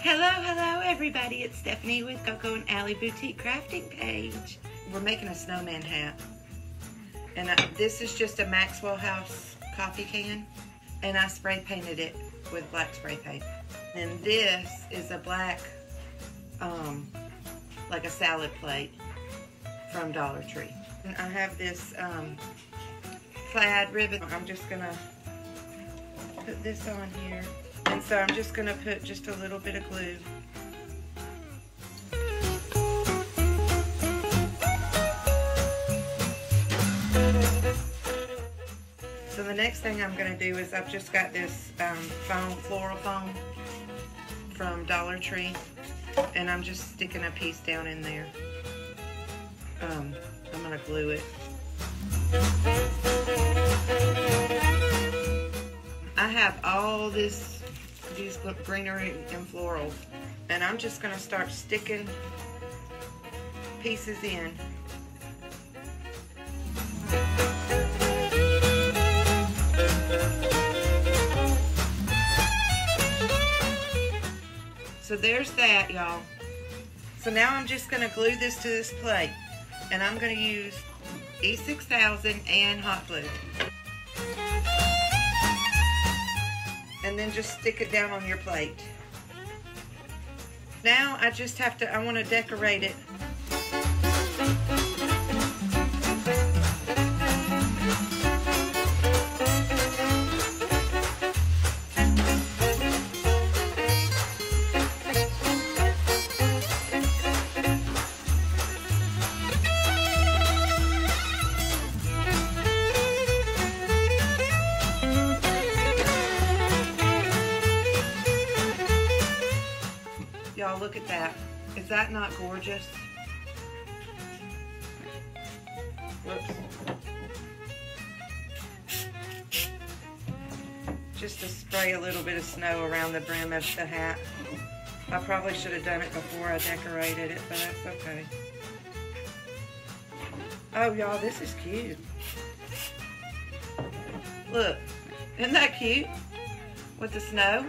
Hello everybody, it's Stephanie with Coco and Allie Boutique Crafting Page. We're making a snowman hat. And this is just a Maxwell House coffee can. And I spray painted it with black spray paint. And this is a black, like a salad plate from Dollar Tree. And I have this plaid ribbon. I'm just gonna put this on here. And so I'm just going to put just a little bit of glue. So the next thing I'm going to do is I've just got this foam, floral foam from Dollar Tree. And I'm just sticking a piece down in there. I'm going to glue it. I have all these greenery and florals, and I'm just going to start sticking pieces in. So there's that, y'all. So now I'm just going to glue this to this plate, and I'm going to use E6000 and hot glue. And then just stick it down on your plate. Now I just have to, I want to decorate it. Y'all, look at that. Is that not gorgeous? Whoops. Just to spray a little bit of snow around the brim of the hat. I probably should have done it before I decorated it, but that's okay. Oh, y'all, this is cute. Look, isn't that cute? With the snow.